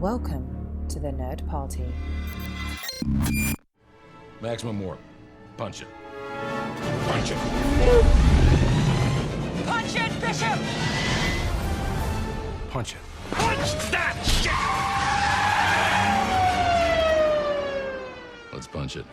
Welcome to the Nerd Party. Maximum warp. Punch it. Punch it. Punch it, Bishop! Punch it. Punch that shit! Let's punch it.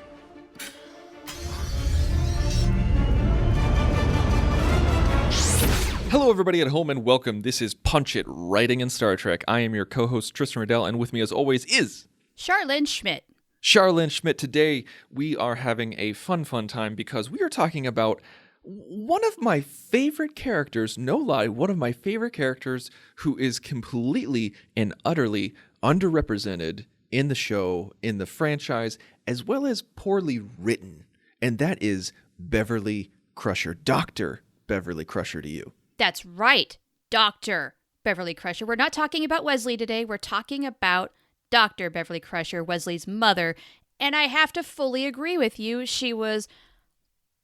Hello, everybody at home, and welcome. This is Punch It, Writing in Star Trek. I am your co-host, Tristan Riddell, and with me, as always, is... Charlene Schmidt. Charlene Schmidt. Today, we are having a fun time because we are talking about one of my favorite characters, no lie, one of my favorite characters who is completely and utterly underrepresented in the show, in the franchise, as well as poorly written, and that is Beverly Crusher. Dr. Beverly Crusher to you. That's right, Dr. Beverly Crusher. We're not talking about Wesley today. We're talking about Dr. Beverly Crusher, Wesley's mother. And I have to fully agree with you. She was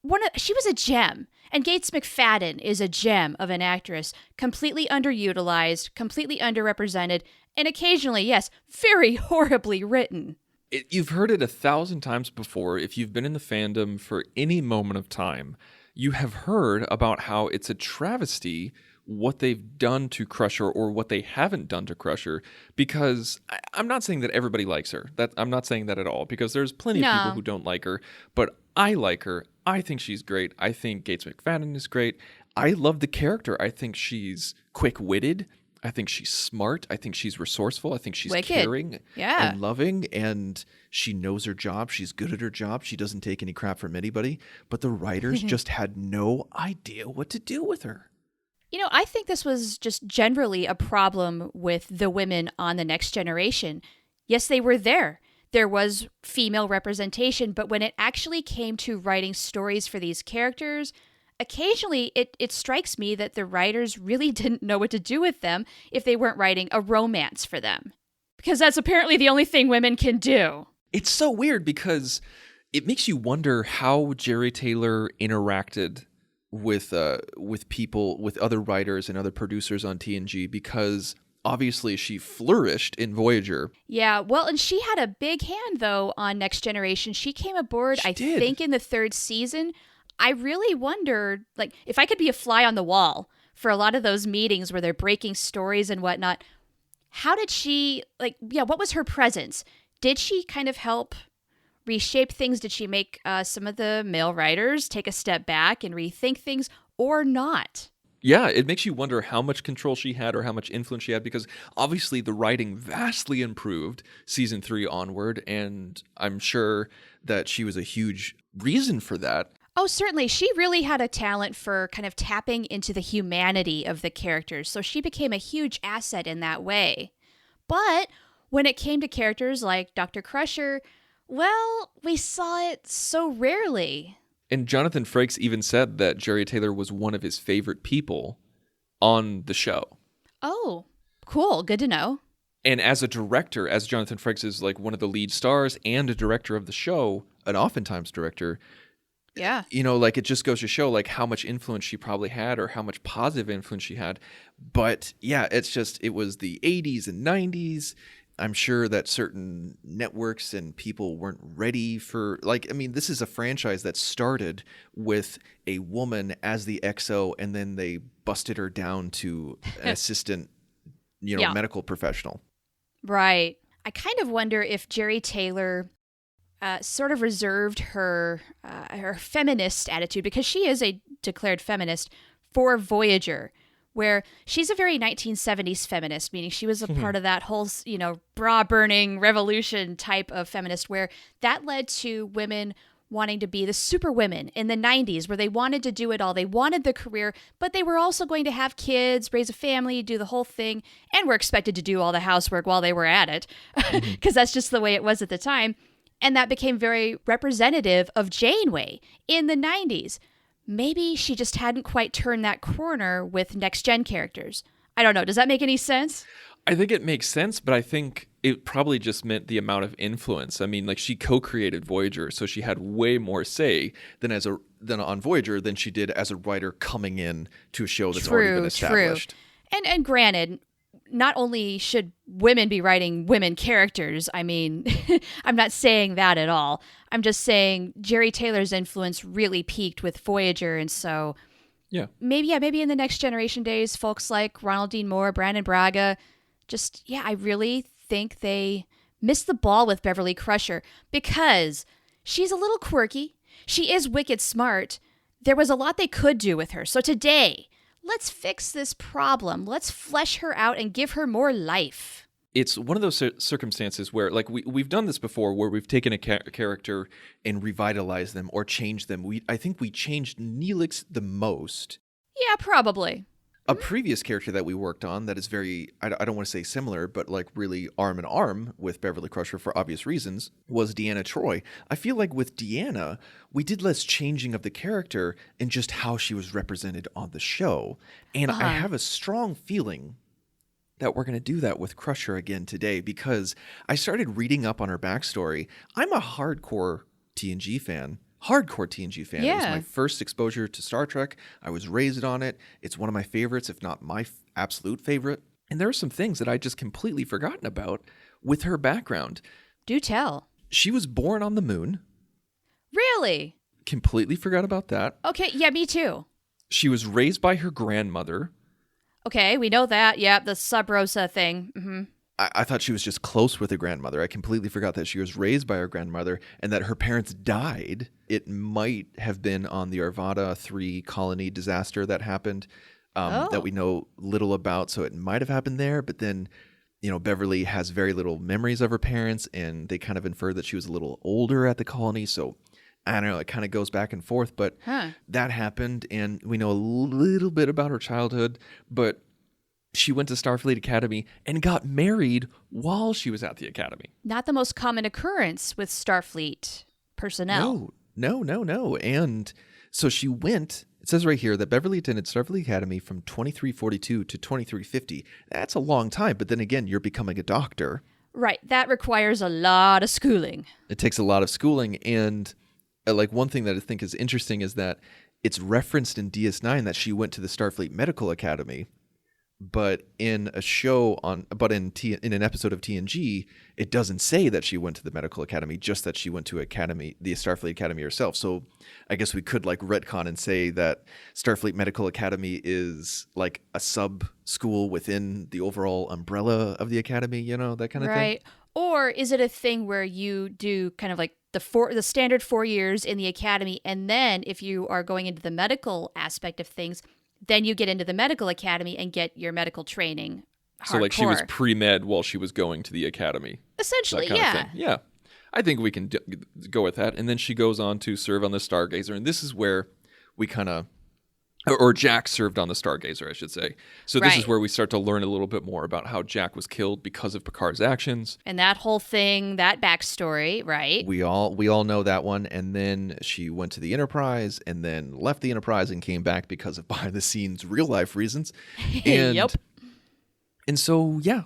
a gem. And Gates McFadden is a gem of an actress, completely underutilized, completely underrepresented, and occasionally, yes, very horribly written. You've heard it 1,000 times before. If you've been in the fandom for any moment of time, you have heard about how it's a travesty what they've done to Crusher or what they haven't done to Crusher, because I'm not saying that everybody likes her. I'm not saying that at all, because there's plenty of people who don't like her, but I like her. I think she's great. I think Gates McFadden is great. I love the character. I think she's quick-witted. I think she's smart. I think she's resourceful. I think she's caring and loving, and she knows her job. She's good at her job. She doesn't take any crap from anybody, but the writers just had no idea what to do with her. You know, I think this was just generally a problem with the women on The Next Generation. Yes, they were there. There was female representation, but when it actually came to writing stories for these characters, occasionally it strikes me that the writers really didn't know what to do with them if they weren't writing a romance for them. Because that's apparently the only thing women can do. It's so weird because it makes you wonder how Jerry Taylor interacted with people, with other writers and other producers on TNG, because obviously she flourished in Voyager. Yeah, well, and she had a big hand, though, on Next Generation. She came aboard, I think, in the 3rd season. I really wondered, like, if I could be a fly on the wall for a lot of those meetings where they're breaking stories and whatnot, how did she, what was her presence? Did she kind of help reshape things? Did she make some of the male writers take a step back and rethink things, or not? Yeah, it makes you wonder how much control she had or how much influence she had, because obviously the writing vastly improved season 3 onward, and I'm sure that she was a huge reason for that. Oh, certainly. She really had a talent for kind of tapping into the humanity of the characters, so she became a huge asset in that way. But when it came to characters like Dr. Crusher, well, we saw it so rarely. And Jonathan Frakes even said that Jerry Taylor was one of his favorite people on the show. Oh, cool. Good to know. And as a director, as Jonathan Frakes is like one of the lead stars and a director of the show, an oftentimes director, yeah, you know, like, it just goes to show like how much influence she probably had or how much positive influence she had. But yeah, it was the 80s and 90s. I'm sure that certain networks and people weren't ready for, this is a franchise that started with a woman as the XO, and then they busted her down to an assistant, medical professional. Right. I kind of wonder if Jerry Taylor sort of reserved her feminist attitude, because she is a declared feminist, for Voyager, where she's a very 1970s feminist, meaning she was a part of that whole, bra-burning revolution type of feminist, where that led to women wanting to be the superwomen in the 90s, where they wanted to do it all. They wanted the career, but they were also going to have kids, raise a family, do the whole thing, and were expected to do all the housework while they were at it, because that's just the way it was at the time. And that became very representative of Janeway in the 90s. Maybe she just hadn't quite turned that corner with next-gen characters. I don't know. Does that make any sense? I think it makes sense, but I think it probably just meant the amount of influence. I mean, like, she co-created Voyager, so she had way more say than on Voyager than she did as a writer coming in to a show that's already been established. True. And granted, not only should women be writing women characters, I mean, I'm not saying that at all. I'm just saying Jerry Taylor's influence really peaked with Voyager, and so maybe in the Next Generation days, folks like Ronald Dean Moore, Brandon Braga, I really think they missed the ball with Beverly Crusher because she's a little quirky. She is wicked smart. There was a lot they could do with her. So today, let's fix this problem. Let's flesh her out and give her more life. It's one of those circumstances where, like, we've done this before, where we've taken a character and revitalized them or changed them. I think we changed Neelix the most. Yeah, probably. A previous character that we worked on that is very, I don't want to say similar, but like really arm in arm with Beverly Crusher for obvious reasons, was Deanna Troi. I feel like with Deanna, we did less changing of the character and just how she was represented on the show. And I have a strong feeling that we're going to do that with Crusher again today because I started reading up on her backstory. I'm a hardcore TNG fan. It was my first exposure to Star Trek. I was raised on it. It's one of my favorites, if not my absolute favorite. And there are some things that I just completely forgotten about with her background. Do tell. She was born on the moon. Really? Completely forgot about that. Okay, yeah, me too. She was raised by her grandmother. Okay, we know that. Yeah, the Sub Rosa thing. Mm-hmm. I thought she was just close with her grandmother. I completely forgot that she was raised by her grandmother and that her parents died. It might have been on the Arvada 3 colony disaster that happened that we know little about. So it might have happened there. But then, Beverly has very little memories of her parents, and they kind of infer that she was a little older at the colony. So I don't know. It kind of goes back and forth. But that happened, and we know a little bit about her childhood. But she went to Starfleet Academy and got married while she was at the Academy. Not the most common occurrence with Starfleet personnel. No. And so she went, it says right here that Beverly attended Starfleet Academy from 2342 to 2350. That's a long time, but then again, you're becoming a doctor. Right. That requires a lot of schooling. It takes a lot of schooling. And like one thing that I think is interesting is that it's referenced in DS9 that she went to the Starfleet Medical Academy. But in a show in an episode of TNG, it doesn't say that she went to the medical academy, just that she went to the Starfleet Academy herself. So I guess we could like retcon and say that Starfleet Medical Academy is like a sub school within the overall umbrella of the academy, that kind of thing. Right. Or is it a thing where you do kind of like the standard 4 years in the academy, and then if you are going into the medical aspect of things, then you get into the medical academy and get your medical training hardcore. So like she was pre-med while she was going to the academy. Essentially, yeah. Yeah. I think we can go with that. And then she goes on to serve on the Stargazer. And this is where we kind of, or Jack served on the Stargazer, I should say. So this is where we start to learn a little bit more about how Jack was killed because of Picard's actions. And that whole thing, that backstory, right? We all know that one. And then she went to the Enterprise and then left the Enterprise and came back because of behind the scenes real life reasons. And, yep. And so, yeah.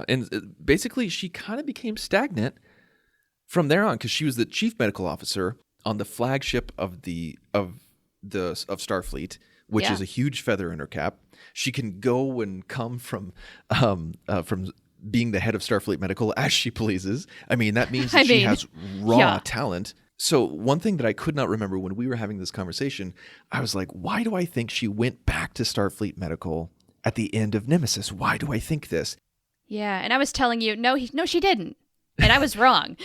And basically she kind of became stagnant from there on because she was the chief medical officer on the flagship of Starfleet, which is a huge feather in her cap. She can go and come from being the head of Starfleet Medical as she pleases. I mean, that means that she has raw talent. So one thing that I could not remember when we were having this conversation, I was like, why do I think she went back to Starfleet Medical at the end of Nemesis? Why do I think this? Yeah, and I was telling you, no, she didn't. And I was wrong.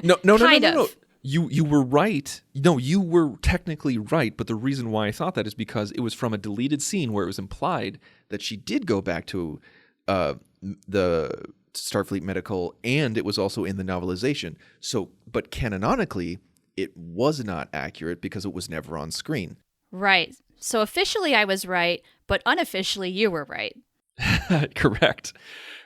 No. You were right. No, you were technically right, but the reason why I thought that is because it was from a deleted scene where it was implied that she did go back to the Starfleet Medical, and it was also in the novelization. So, but canonically, it was not accurate because it was never on screen. Right. So officially I was right, but unofficially you were right. Correct.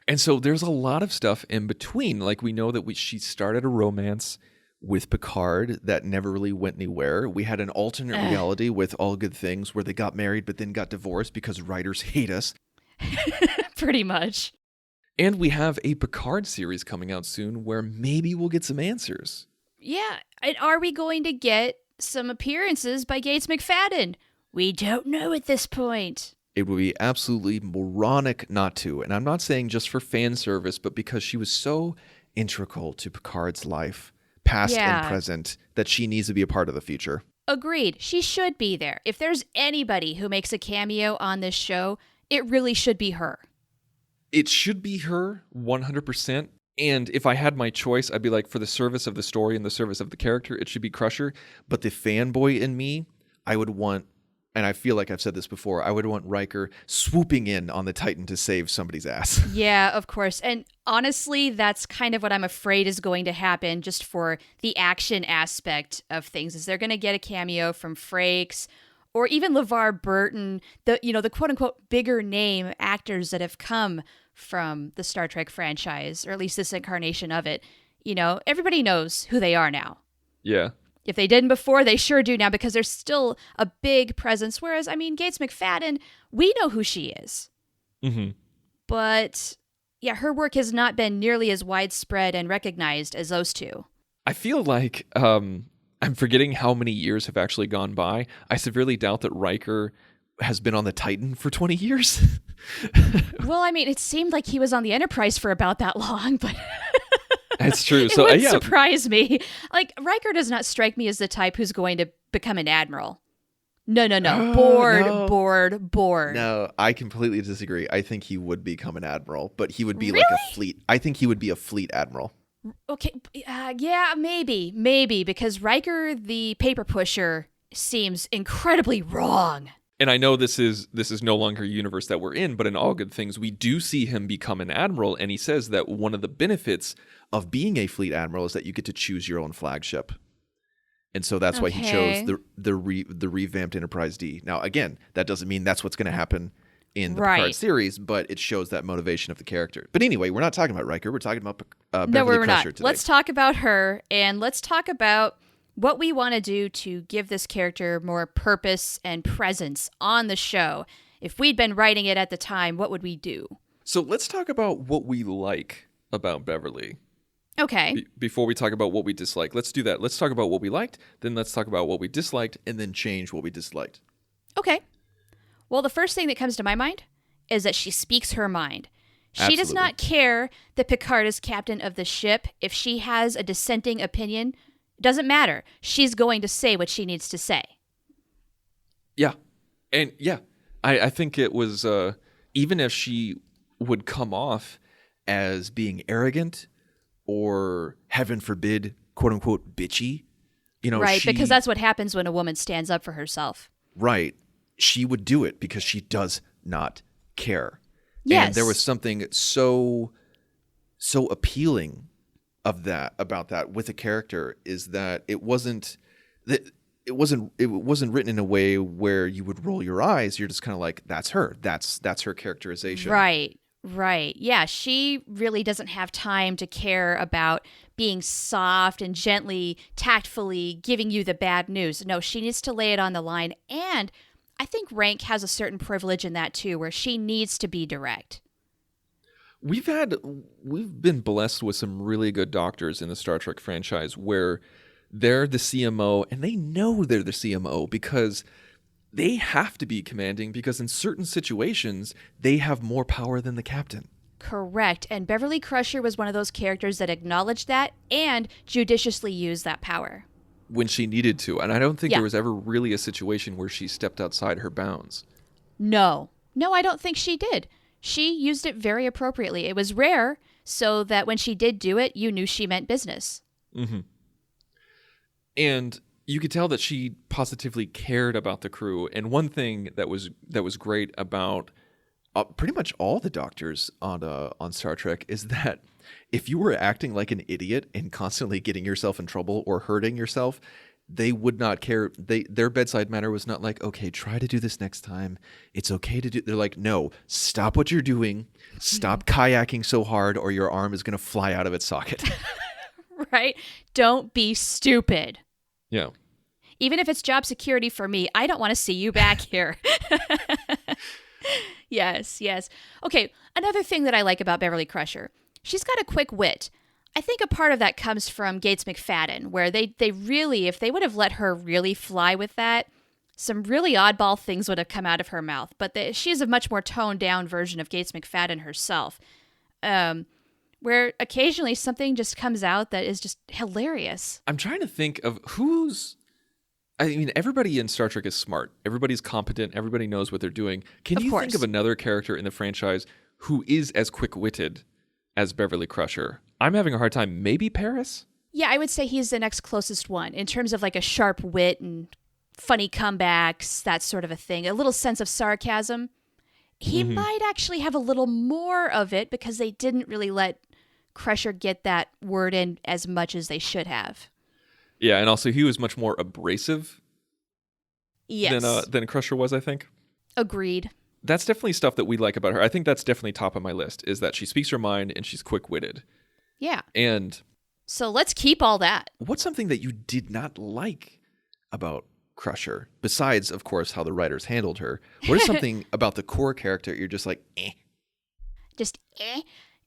And so there's a lot of stuff in between. Like we know that she started a romance with Picard that never really went anywhere. We had an alternate reality with All Good Things where they got married but then got divorced because writers hate us. Pretty much. And we have a Picard series coming out soon where maybe we'll get some answers. Yeah. And are we going to get some appearances by Gates McFadden? We don't know at this point. It would be absolutely moronic not to. And I'm not saying just for fan service, but because she was so integral to Picard's life, past and Yeah. present, that she needs to be a part of the future. Agreed. She should be there. If there's anybody who makes a cameo on this show, it really should be her. It should be her 100%. And if I had my choice, I'd be like, for the service of the story and the service of the character, it should be Crusher. But the fanboy in me, I would want, and I feel like I've said this before, I would want Riker swooping in on the Titan to save somebody's ass. Yeah, of course. And honestly, that's kind of what I'm afraid is going to happen just for the action aspect of things. Is they're going to get a cameo from Frakes or even LeVar Burton, the quote unquote bigger name actors that have come from the Star Trek franchise, or at least this incarnation of it. Everybody knows who they are now. Yeah. If they didn't before, they sure do now because there's still a big presence. Whereas, Gates McFadden, we know who she is. Mm-hmm. But, yeah, her work has not been nearly as widespread and recognized as those two. I feel like I'm forgetting how many years have actually gone by. I severely doubt that Riker has been on the Titan for 20 years. Well, it seemed like he was on the Enterprise for about that long, but... That's true. It So would yeah, surprise me. Like, Riker does not strike me as the type who's going to become an admiral. No. Bored. no, I completely disagree. I think he would become an admiral, but he would be like Really? a fleet. I think he would be a fleet admiral. Okay, yeah, maybe, because Riker, the paper pusher, seems incredibly wrong. And I know this is no longer a universe that we're in, but in All Good Things, we do see him become an admiral, and he says that one of the benefits of being a fleet admiral is that you get to choose your own flagship. And so that's why he chose the revamped Enterprise D. Now, again, that doesn't mean that's what's going to happen in the Picard series, but it shows that motivation of the character. But anyway, we're not talking about Riker. We're talking about Beverly Crusher today. Let's talk about her, and let's talk about what we want to do to give this character more purpose and presence on the show. If we'd been writing it at the time, what would we do? So let's talk about what we like about Beverly. Okay. Before we talk about what we dislike. Let's do that. Let's talk about what we liked, then let's talk about what we disliked, and then change what we disliked. Okay. Well, the first thing that comes to my mind is that she speaks her mind. She does not care that Picard is captain of the ship. If she has a dissenting opinion, it doesn't matter. She's going to say what she needs to say. Yeah. And yeah, I think it was, even if she would come off as being arrogant or, heaven forbid, quote unquote, bitchy, right, because that's what happens when a woman stands up for herself. Right. She would do it because she does not care. Yes. And there was something so appealing about that with the character is that it wasn't written in a way where you would roll your eyes. You're just kind of like, that's her. That's her characterization. Right. Yeah, she really doesn't have time to care about being soft and gently, tactfully giving you the bad news. No, she needs to lay it on the line. And I think Rank has a certain privilege in that too, where she needs to be direct. We've been blessed with some really good doctors in the Star Trek franchise where they're the CMO and they know they're the CMO because they have to be commanding because in certain situations, they have more power than the captain. Correct. And Beverly Crusher was one of those characters that acknowledged that and judiciously used that power. When she needed to. And I don't think there was ever really a situation where she stepped outside her bounds. No, I don't think she did. She used it very appropriately. It was rare, so that when she did do it, you knew she meant business. Mm-hmm. And you could tell that she positively cared about the crew. And one thing that was great about pretty much all the doctors on Star Trek is that if you were acting like an idiot and constantly getting yourself in trouble or hurting yourself, they would not care. Their bedside manner was not like, okay, try to do this next time. It's okay to do. They're like, no, stop what you're doing. Stop kayaking so hard or your arm is going to fly out of its socket. Right? Don't be stupid. Yeah. Even if it's job security for me, I don't want to see you back here. Yes. Okay, another thing that I like about Beverly Crusher, she's got a quick wit. I think a part of that comes from Gates McFadden, where they really, if they would have let her really fly with that, some really oddball things would have come out of her mouth. But she's a much more toned down version of Gates McFadden herself, where occasionally something just comes out that is just hilarious. I'm trying to think of I mean, everybody in Star Trek is smart. Everybody's competent. Everybody knows what they're doing. Can you think of another character in the franchise who is as quick-witted as Beverly Crusher? I'm having a hard time. Maybe Paris? Yeah, I would say he's the next closest one in terms of like a sharp wit and funny comebacks, that sort of a thing. A little sense of sarcasm. He might actually have a little more of it because they didn't really let Crusher get that word in as much as they should have. Yeah, and also he was much more abrasive Yes. than Crusher was, I think. Agreed. That's definitely stuff that we like about her. I think that's definitely top of my list, is that she speaks her mind and she's quick-witted. Yeah. And so let's keep all that. what's something that you did not like about Crusher, besides, of course, how the writers handled her? What is something about the core character you're just like, eh? Just eh.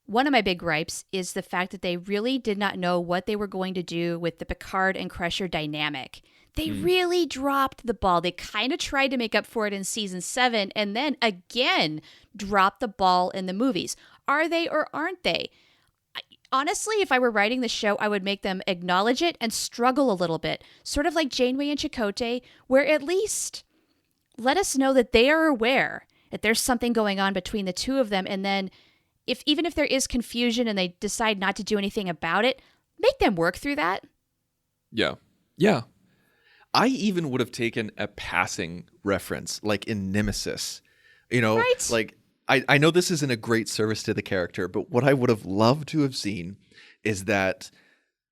One of my big gripes is the fact that they really did not know what they were going to do with the Picard and Crusher dynamic. They really dropped the ball. They kind of tried to make up for it in season 7 and then again dropped the ball in the movies. Are they or aren't they? Honestly, if I were writing the show, I would make them acknowledge it and struggle a little bit. Sort of like Janeway and Chakotay, where at least let us know that they are aware that there's something going on between the two of them, and then even if there is confusion and they decide not to do anything about it, make them work through that. Yeah. Yeah. I even would have taken a passing reference, like in Nemesis. You know, Right. like, I know this isn't a great service to the character, but what I would have loved to have seen is that,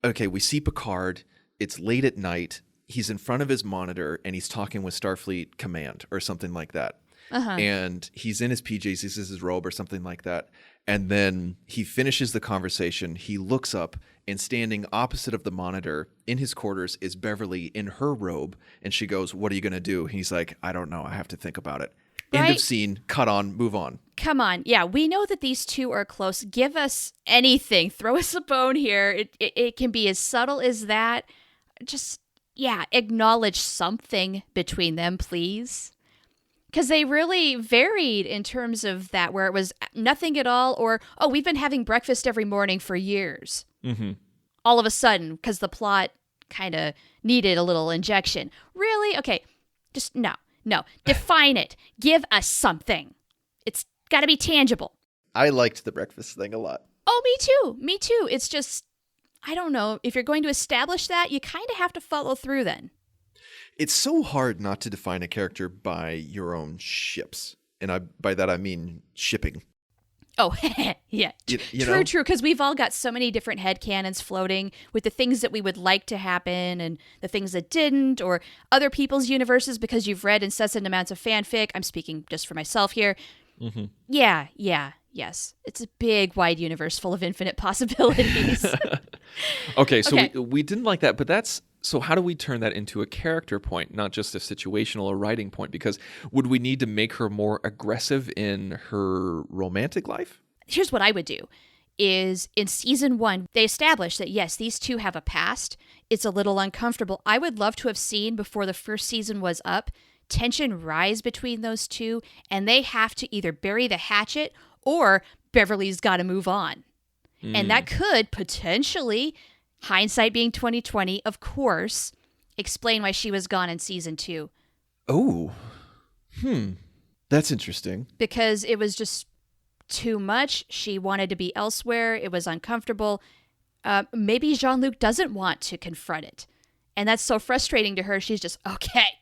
okay, we see Picard, it's late at night, he's in front of his monitor, and he's talking with Starfleet Command or something like that. And he's in his PJs, this is his robe or something like that. And then he finishes the conversation. He looks up, and standing opposite of the monitor in his quarters is Beverly in her robe. And she goes, "What are you going to do?" He's like, "I don't know. I have to think about it." End Right. of scene. Cut on. Move on. Come on. Yeah, we know that these two are close. Give us anything. Throw us a bone here. It can be as subtle as that. Just, yeah, acknowledge something between them, please. Because they really varied in terms of that, where it was nothing at all, or, oh, we've been having breakfast every morning for years. All of a sudden, because the plot kind of needed a little injection. Really? Okay, just no. Define it. Give us something. It's got to be tangible. I liked the breakfast thing a lot. Oh, me too. It's just, I don't know. If you're going to establish that, you kind of have to follow through then. It's so hard not to define a character by your own ships. And by that I mean shipping. Oh, yeah. You know? True, because we've all got so many different headcanons floating with the things that we would like to happen and the things that didn't, or other people's universes because you've read incessant amounts of fanfic. I'm speaking just for myself here. Yeah, yes. It's a big, wide universe full of infinite possibilities. Okay, so Okay. we didn't like that, but so how do we turn that into a character point, not just a situational or writing point? Because would we need to make her more aggressive in her romantic life? Here's what I would do is in season 1, they established that, yes, these two have a past. It's a little uncomfortable. I would love to have seen before the first season was up, tension rise between those two, and they have to either bury the hatchet or Beverly's got to move on. And that could potentially, hindsight being 2020, of course, explain why she was gone in season 2. Oh, that's interesting. Because it was just too much. She wanted to be elsewhere. It was uncomfortable. Maybe Jean-Luc doesn't want to confront it. And that's so frustrating to her. She's just, okay,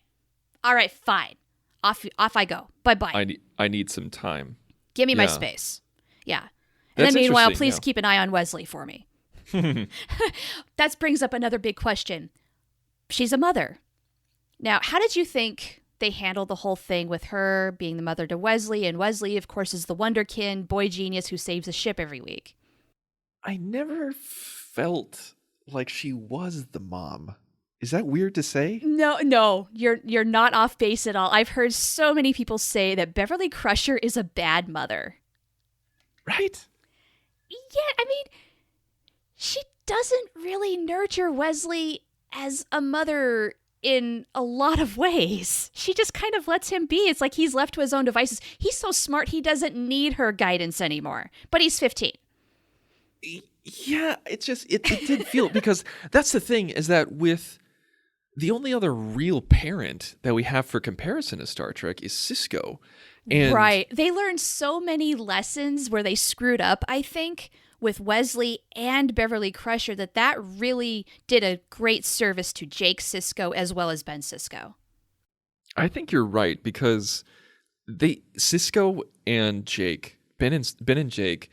all right, fine. Off I go. Bye-bye. I need some time. Give me my Yeah. space. Yeah. And That's then meanwhile, interesting, please yeah. keep an eye on Wesley for me. That brings up another big question. She's a mother. Now, how did you think they handled the whole thing with her being the mother to Wesley? And Wesley, of course, is the wonderkin, boy genius who saves the ship every week. I never felt like she was the mom. Is that weird to say? No, you're not off base at all. I've heard so many people say that Beverly Crusher is a bad mother. Right? Yeah, I mean, she doesn't really nurture Wesley as a mother in a lot of ways. She just kind of lets him be. It's like he's left to his own devices. He's so smart, he doesn't need her guidance anymore. But he's 15. Yeah, it did feel, because that's the thing, is that with the only other real parent that we have for comparison to Star Trek is Sisko. And right. They learned so many lessons where they screwed up, I think, with Wesley and Beverly Crusher, that really did a great service to Jake Sisko as well as Ben Sisko. I think you're right, because Sisko and Jake, Ben and Jake,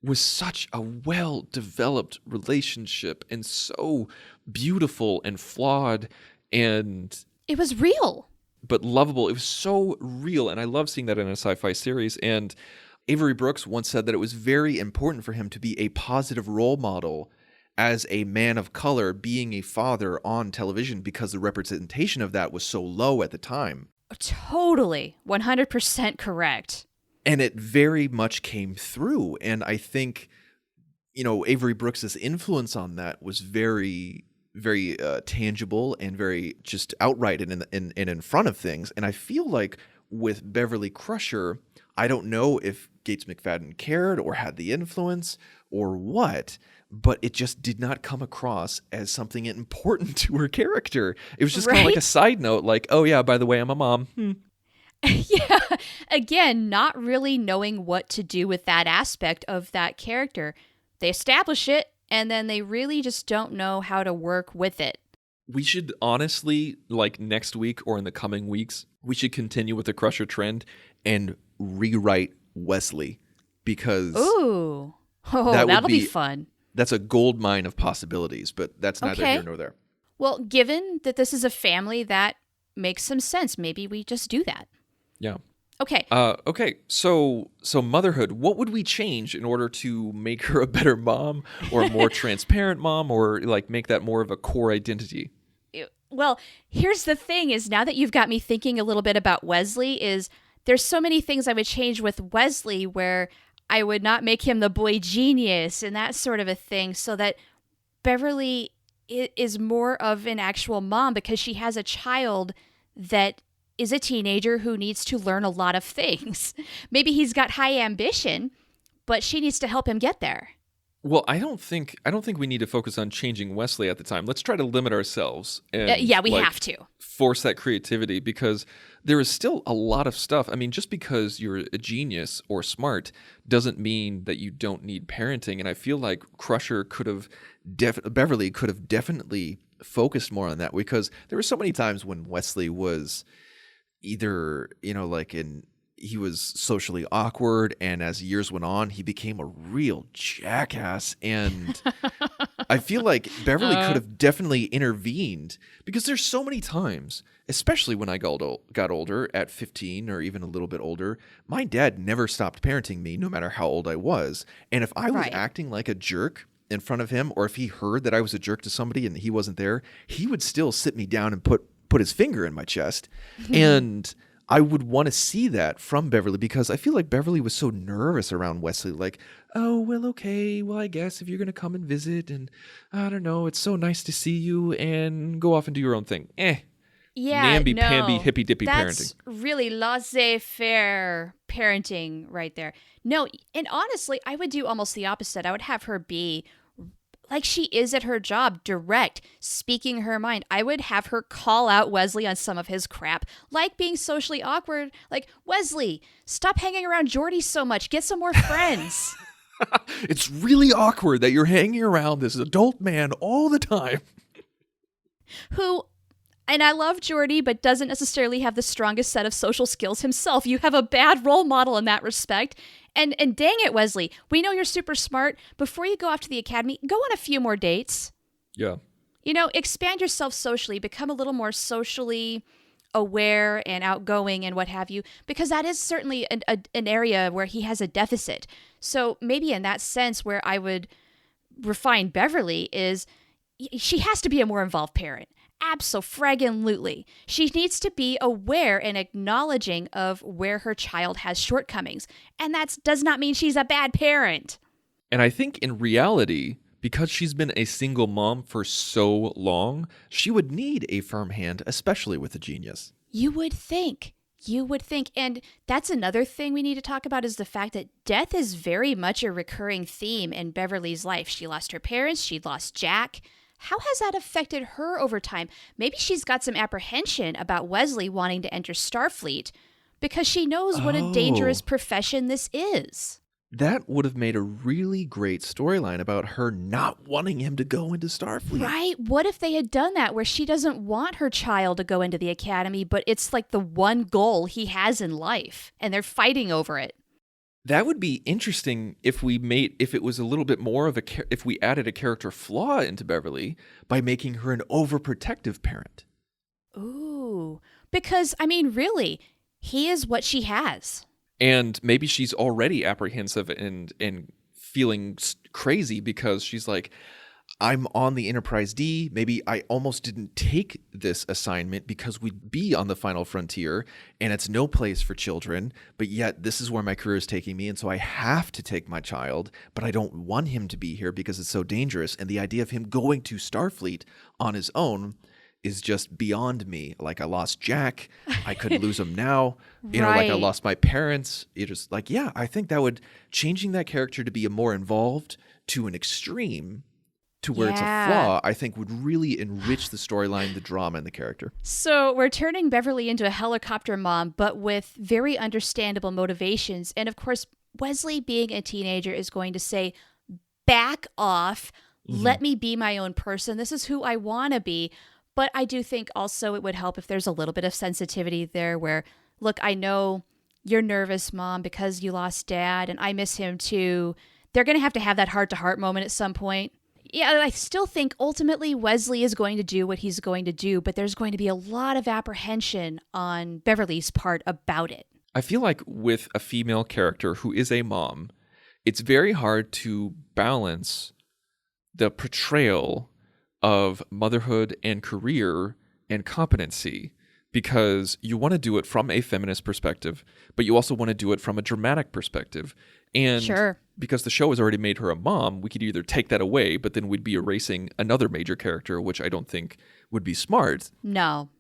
was such a well-developed relationship, and so beautiful and flawed, and it was real, but lovable. It was so real, and I love seeing that in a sci-fi series. And Avery Brooks once said that it was very important for him to be a positive role model as a man of color being a father on television, because the representation of that was so low at the time. Totally. 100% correct. And it very much came through. And I think, Avery Brooks's influence on that was very, very tangible and very just outright and in front of things. And I feel like with Beverly Crusher, I don't know if Gates McFadden cared or had the influence or what, but it just did not come across as something important to her character. It was just kind of like a side note, like, oh yeah, by the way, I'm a mom. Yeah. Again, not really knowing what to do with that aspect of that character. They establish it, and then they really just don't know how to work with it. We should honestly, like next week or in the coming weeks, we should continue with the Crusher trend and rewrite Wesley, because that'll be fun. That's a gold mine of possibilities, but that's neither here nor there. Well, given that this is a family, that makes some sense. Maybe we just do that. Yeah. Okay. Okay. So motherhood, what would we change in order to make her a better mom, or a more transparent mom, or like make that more of a core identity? Well, here's the thing, is now that you've got me thinking a little bit about Wesley, is there's so many things I would change with Wesley, where I would not make him the boy genius and that sort of a thing, so that Beverly is more of an actual mom, because she has a child that is a teenager who needs to learn a lot of things. Maybe he's got high ambition, but she needs to help him get there. Well, I don't think we need to focus on changing Wesley at the time. Let's try to limit ourselves. And, we have to force that creativity, because there is still a lot of stuff. I mean, just because you're a genius or smart doesn't mean that you don't need parenting. And I feel like Crusher Beverly could have definitely focused more on that, because there were so many times when Wesley was either, he was socially awkward, and as years went on, he became a real jackass. And I feel like Beverly could have definitely intervened, because there's so many times, especially when I got older, at 15 or even a little bit older, my dad never stopped parenting me, no matter how old I was. And if I was acting like a jerk in front of him, or if he heard that I was a jerk to somebody and he wasn't there, he would still sit me down and put his finger in my chest. And I would want to see that from Beverly, because I feel like Beverly was so nervous around Wesley. Like, oh, well, okay, well, I guess if you're going to come and visit, and I don't know, it's so nice to see you, and go off and do your own thing. Yeah, namby-pamby, hippy-dippy parenting. That's really laissez-faire parenting right there. No, and honestly, I would do almost the opposite. I would have her be like she is at her job, direct, speaking her mind. I would have her call out Wesley on some of his crap, like being socially awkward. Like, Wesley, stop hanging around Geordi so much. Get some more friends. It's really awkward that you're hanging around this adult man all the time. And I love Geordi, but doesn't necessarily have the strongest set of social skills himself. You have a bad role model in that respect. And dang it, Wesley, we know you're super smart. Before you go off to the academy, go on a few more dates. Yeah. Expand yourself socially, become a little more socially aware and outgoing and what have you, because that is certainly an area where he has a deficit. So maybe in that sense, where I would refine Beverly is she has to be a more involved parent. Abso-fraggin-lutely. She needs to be aware and acknowledging of where her child has shortcomings. And that does not mean she's a bad parent. And I think in reality, because she's been a single mom for so long, she would need a firm hand, especially with a genius. You would think. You would think. And that's another thing we need to talk about is the fact that death is very much a recurring theme in Beverly's life. She lost her parents. She lost Jack. How has that affected her over time? Maybe she's got some apprehension about Wesley wanting to enter Starfleet because she knows what a dangerous profession this is. That would have made a really great storyline about her not wanting him to go into Starfleet. Right? What if they had done that where she doesn't want her child to go into the academy, but it's like the one goal he has in life and they're fighting over it? That would be interesting if it was a little bit more of if we added a character flaw into Beverly by making her an overprotective parent. Ooh, because I mean, really, he is what she has. And maybe she's already apprehensive and feeling crazy because she's like, I'm on the Enterprise D. Maybe I almost didn't take this assignment because we'd be on the final frontier and it's no place for children. But yet this is where my career is taking me. And so I have to take my child, but I don't want him to be here because it's so dangerous. And the idea of him going to Starfleet on his own is just beyond me. Like I lost Jack. I could lose him now. You know, like I lost my parents. It just like, yeah, I think that would changing that character to be a more involved to an extreme to where it's a flaw, I think would really enrich the storyline, the drama, and the character. So we're turning Beverly into a helicopter mom, but with very understandable motivations. And of course, Wesley being a teenager is going to say, back off. Let me be my own person. This is who I want to be. But I do think also it would help if there's a little bit of sensitivity there where, look, I know you're nervous, Mom, because you lost Dad, and I miss him too. They're going to have that heart-to-heart moment at some point. Yeah, I still think ultimately Wesley is going to do what he's going to do, but there's going to be a lot of apprehension on Beverly's part about it. I feel like with a female character who is a mom, it's very hard to balance the portrayal of motherhood and career and competency because you want to do it from a feminist perspective, but you also want to do it from a dramatic perspective. And because the show has already made her a mom, we could either take that away, but then we'd be erasing another major character, which I don't think would be smart. No,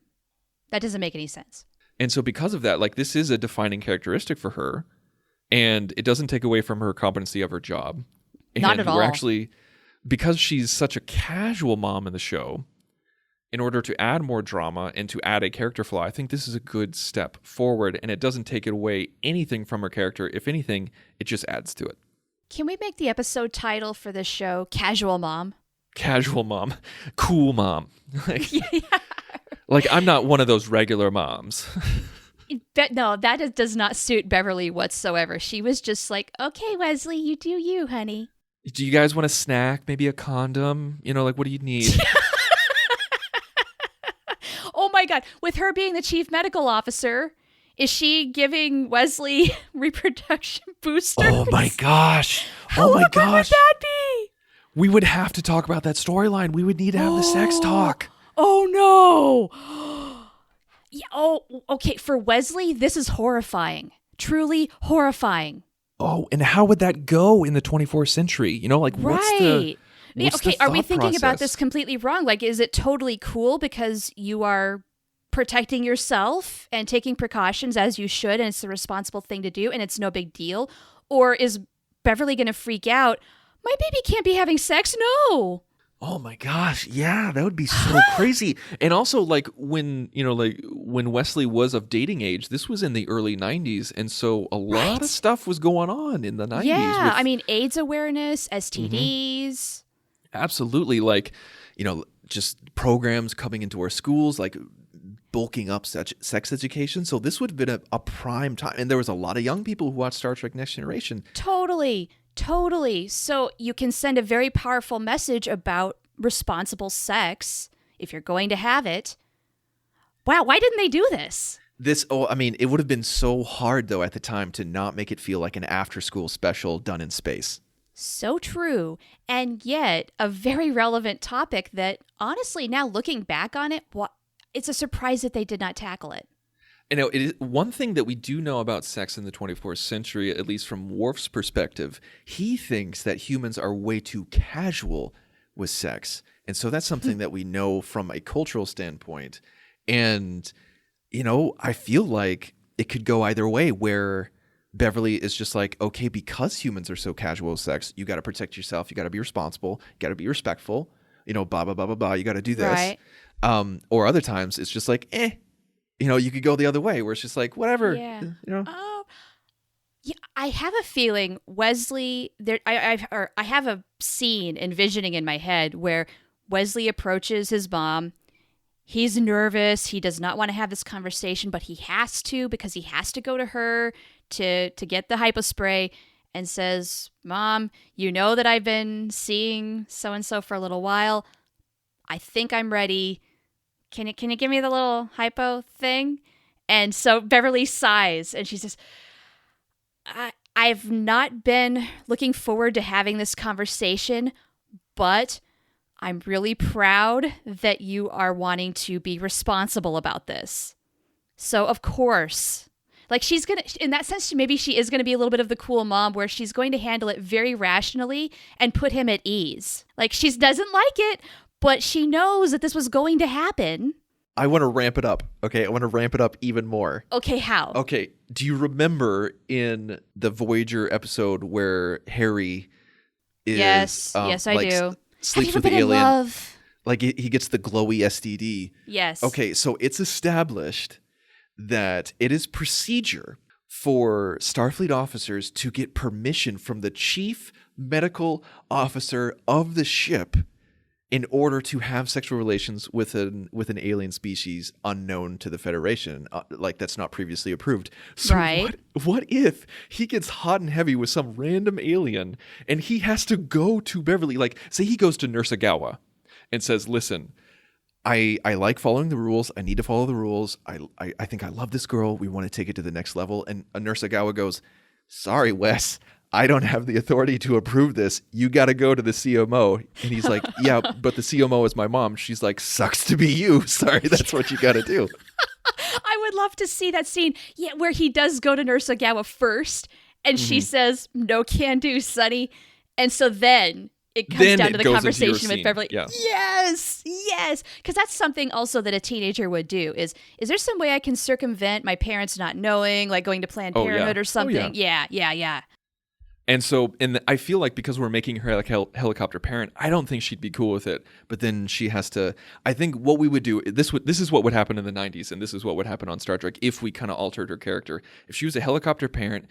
that doesn't make any sense. And so because of that, like this is a defining characteristic for her, and it doesn't take away from her competency of her job. And not at all. We're actually, because she's such a casual mom in the show, in order to add more drama and to add a character flaw, I think this is a good step forward, and it doesn't take it away anything from her character. If anything, it just adds to it. Can we make the episode title for this show Casual Mom? Casual mom. Cool mom. Like I'm not one of those regular moms. No, that does not suit Beverly whatsoever. She was just like, okay, Wesley, you do you, honey. Do you guys want a snack? Maybe a condom? You know, like what do you need? Oh my God. With her being the chief medical officer, is she giving Wesley reproduction boosters? Oh my gosh. How oh my awkward gosh. would that be? We would have to talk about that storyline. We would need to have the sex talk. Oh no. Yeah, oh, okay. For Wesley, this is horrifying. Truly horrifying. Oh, and how would that go in the 24th century? You know, like what's the are we thinking process? about this completely wrong? Like, is it totally cool because you are protecting yourself and taking precautions as you should, and it's the responsible thing to do, and it's no big deal? Or is Beverly going to freak out? My baby can't be having sex? No. Oh my gosh. Yeah, that would be so crazy. And also like when Wesley was of dating age, this was in the early 90s. And so a lot of stuff was going on in the 90s. Yeah. I mean, AIDS awareness, STDs. Absolutely. Like, just programs coming into our schools, like bulking up sex education. So this would have been a prime time. And there was a lot of young people who watched Star Trek Next Generation. Totally. So you can send a very powerful message about responsible sex if you're going to have it. Wow, why didn't they do this? It would have been so hard, though, at the time to not make it feel like an after-school special done in space. So true. And yet, a very relevant topic that, honestly, now looking back on it, it's a surprise that they did not tackle it. You know, it is one thing that we do know about sex in the 24th century, at least from Worf's perspective. He thinks that humans are way too casual with sex. And so that's something that we know from a cultural standpoint. And, you know, I feel like it could go either way, where Beverly is just like, okay, because humans are so casual with sex, you got to protect yourself. You got to be responsible. You got to be respectful. You know, blah, blah, blah, blah, blah. You got to do this. Right. Or other times it's just like, you know, you could go the other way where it's just like, whatever. Yeah. You know? Oh, yeah. I have a feeling Wesley. I have a scene envisioning in my head where Wesley approaches his mom. He's nervous. He does not want to have this conversation, but he has to because he has to go to her to get the hypo spray, and says, "Mom, you know that I've been seeing so and so for a little while. I think I'm ready. Can you give me the little hypo thing?" And so Beverly sighs and she says, I've not been looking forward to having this conversation, but I'm really proud that you are wanting to be responsible about this. So of course, like she's going to, in that sense, maybe she is going to be a little bit of the cool mom where she's going to handle it very rationally and put him at ease. Like she doesn't like it, but she knows that this was going to happen. I want to ramp it up. Okay, I want to ramp it up even more. Okay, how? Okay, do you remember in the Voyager episode where Harry is Yes, I do. Sleeps Have with you ever the been in alien? love? Like he gets the glowy STD. Yes. Okay, so it's established that it is procedure for Starfleet officers to get permission from the chief medical officer of the ship in order to have sexual relations with an alien species unknown to the Federation, like that's not previously approved. So Right. what if he gets hot and heavy with some random alien and he has to go to Beverly? Like, say he goes to Nurse Agawa and says, "Listen, I like following the rules. I need to follow the rules. I think I love this girl. We want to take it to the next level." And Nurse Agawa goes, "Sorry, Wes, I don't have the authority to approve this. You got to go to the CMO." And he's like, "Yeah, but the CMO is my mom." She's like, "Sucks to be you. Sorry, that's what you got to do." I would love to see that scene, yeah, where he does go to Nurse Agawa first, and she says, "No can do, Sonny." And so then it comes down to the conversation with Beverly. Yeah. Yes. Because that's something also that a teenager would do is there some way I can circumvent my parents not knowing, like going to Planned Parenthood or something? Yeah. And so, I feel like because we're making her like a helicopter parent, I don't think she'd be cool with it. But then she has to. I think what we would do, this is what would happen in the 90s, and this is what would happen on Star Trek if we kind of altered her character. If she was a helicopter parent,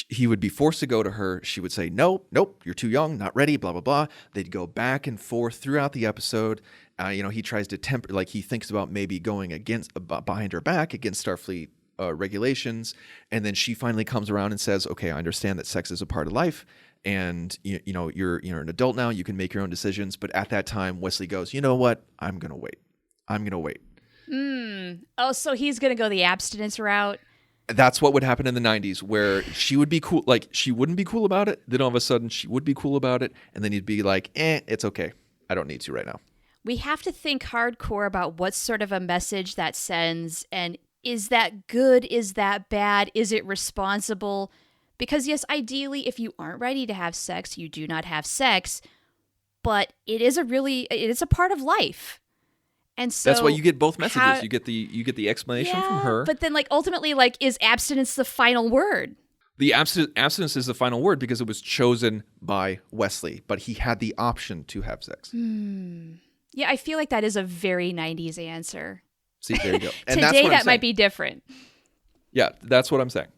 he would be forced to go to her. She would say, "Nope, you're too young, not ready, blah, blah, blah." They'd go back and forth throughout the episode. He tries to temper, like he thinks about maybe going behind her back against Starfleet regulations, and then she finally comes around and says, "Okay, I understand that sex is a part of life, and you're an adult now. You can make your own decisions." But at that time, Wesley goes, "You know what? I'm gonna wait. Oh, so he's going to go the abstinence route? That's what would happen in the 90s, where she would be cool. Like she wouldn't be cool about it. Then all of a sudden, she would be cool about it, and then he'd be like, "It's okay. I don't need to right now." We have to think hardcore about what sort of a message that sends, and is that good? Is that bad? Is it responsible? Because yes, ideally, if you aren't ready to have sex, you do not have sex, but it is a part of life. And so that's why you get both messages. You get the explanation from her. But then ultimately, is abstinence the final word? The abstinence is the final word because it was chosen by Wesley, but he had the option to have sex. Yeah, I feel like that is a very 90s answer. See, there you go. And Today, that's what I'm that saying. might be different. Yeah, that's what I'm saying.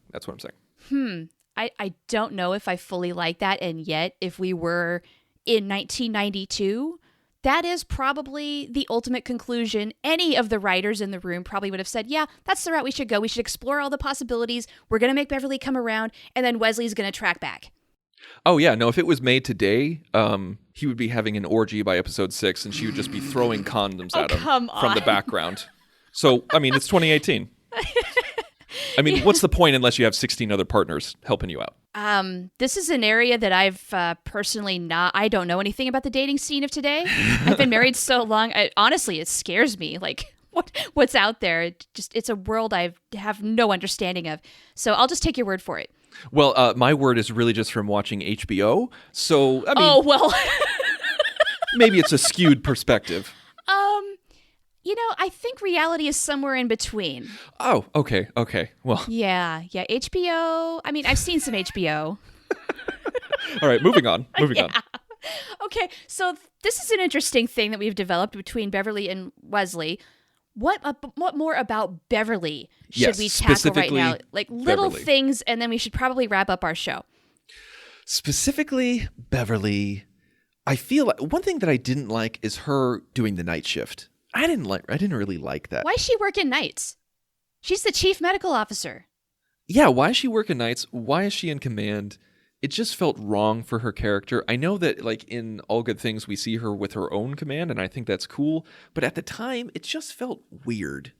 I don't know if I fully like that. And yet, if we were in 1992, that is probably the ultimate conclusion. Any of the writers in the room probably would have said, yeah, that's the route we should go. We should explore all the possibilities. We're going to make Beverly come around, and then Wesley's going to track back. Oh, yeah. No, if it was made today, he would be having an orgy by episode 6, and she would just be throwing condoms at him from the background. So, I mean, it's 2018. I mean, what's the point unless you have 16 other partners helping you out? This is an area that I've personally I don't know anything about the dating scene of today. I've been married so long. Honestly, it scares me. what's out there. It's a world I have no understanding of. So I'll just take your word for it. Well, my word is really just from watching HBO. So, I mean, Oh, well. maybe it's a skewed perspective. I think reality is somewhere in between. Oh, okay. Well, Yeah. HBO. I mean, I've seen some HBO. all right, moving on. Okay, so this is an interesting thing that we've developed between Beverly and Wesley. What more about Beverly should Yes, we tackle right specifically now? Like little Beverly. things, and then we should probably wrap up our show. Specifically, Beverly, I feel like one thing that I didn't like is her doing the night shift. I didn't really like that. Why is she working nights? She's the chief medical officer. Yeah, why is she working nights? Why is she in command? It just felt wrong for her character. I know that like in All Good Things we see her with her own command, and I think that's cool, but at the time it just felt weird.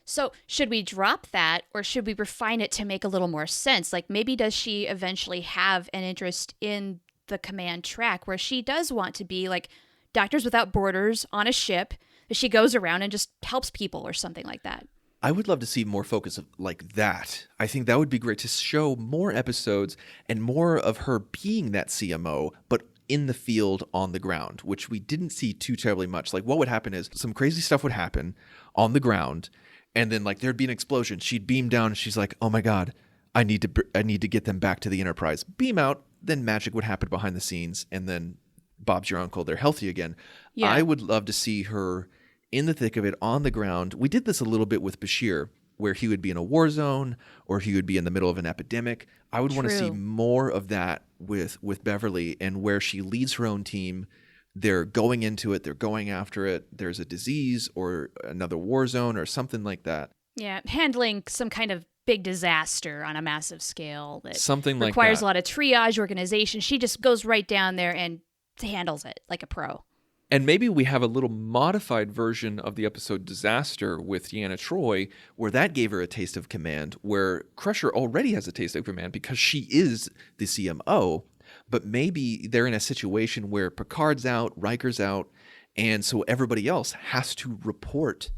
So should we drop that, or should we refine it to make a little more sense? Like maybe does she eventually have an interest in the command track where she does want to be like Doctors Without Borders on a ship, that she goes around and just helps people or something like that? I would love to see more focus of like that. I think that would be great to show more episodes and more of her being that CMO, but in the field on the ground, which we didn't see too terribly much. Like what would happen is some crazy stuff would happen on the ground, and then like there'd be an explosion. She'd beam down and she's like, "Oh my God, I need to get them back to the Enterprise." Beam out, then magic would happen behind the scenes, and then Bob's your uncle, they're healthy again. Yeah. I would love to see her in the thick of it on the ground. We did this a little bit with Bashir, where he would be in a war zone or he would be in the middle of an epidemic. I would want to see True. more of that with Beverly, and where she leads her own team. They're going into it. They're going after it. There's a disease or another war zone or something like that. Yeah, handling some kind of big disaster on a massive scale that Something like requires that. a lot of triage organization. She just goes right down there and handles it like a pro. And maybe we have a little modified version of the episode Disaster with Deanna Troi, where that gave her a taste of command, where Crusher already has a taste of command because she is the CMO, but maybe they're in a situation where Picard's out, Riker's out, and so everybody else has to report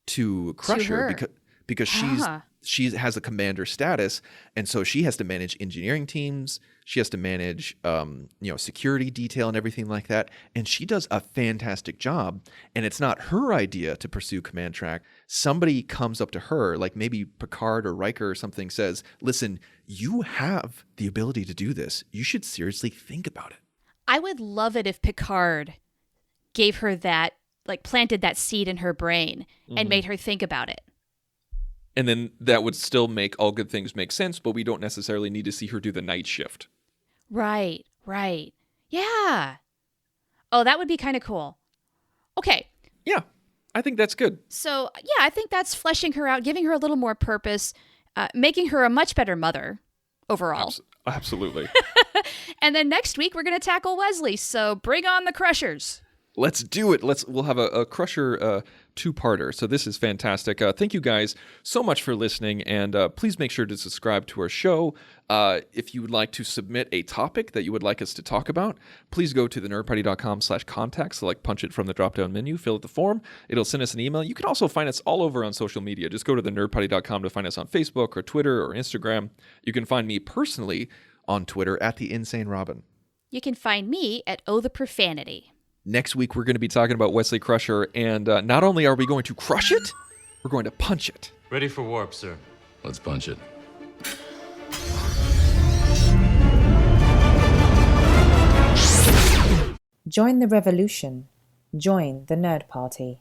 to Crusher her. because she has a commander status, and so she has to manage engineering teams. She has to manage, security detail and everything like that. And she does a fantastic job. And it's not her idea to pursue command track. Somebody comes up to her, like maybe Picard or Riker or something, says, "Listen, you have the ability to do this. You should seriously think about it." I would love it if Picard gave her that, like planted that seed in her brain and made her think about it. And then that would still make All Good Things make sense, but we don't necessarily need to see her do the night shift. Right. Yeah. Oh, that would be kind of cool. Okay. Yeah, I think that's good. So, yeah, I think that's fleshing her out, giving her a little more purpose, making her a much better mother overall. Absolutely. And then next week, we're going to tackle Wesley. So bring on the Crushers. Let's do it. We'll have a Crusher two-parter. So this is fantastic. Thank you guys so much for listening, and please make sure to subscribe to our show. If you would like to submit a topic that you would like us to talk about, please go to thenerdparty.com/contact, select punch it from the drop-down menu, fill out the form. It'll send us an email. You can also find us all over on social media. Just go to thenerdparty.com to find us on Facebook or Twitter or Instagram. You can find me personally on Twitter at @TheInsaneRobin. You can find me at Oh the Profanity. Next week, we're going to be talking about Wesley Crusher, and not only are we going to crush it, we're going to punch it. Ready for warp, sir. Let's punch it. Join the revolution. Join the Nerd Party.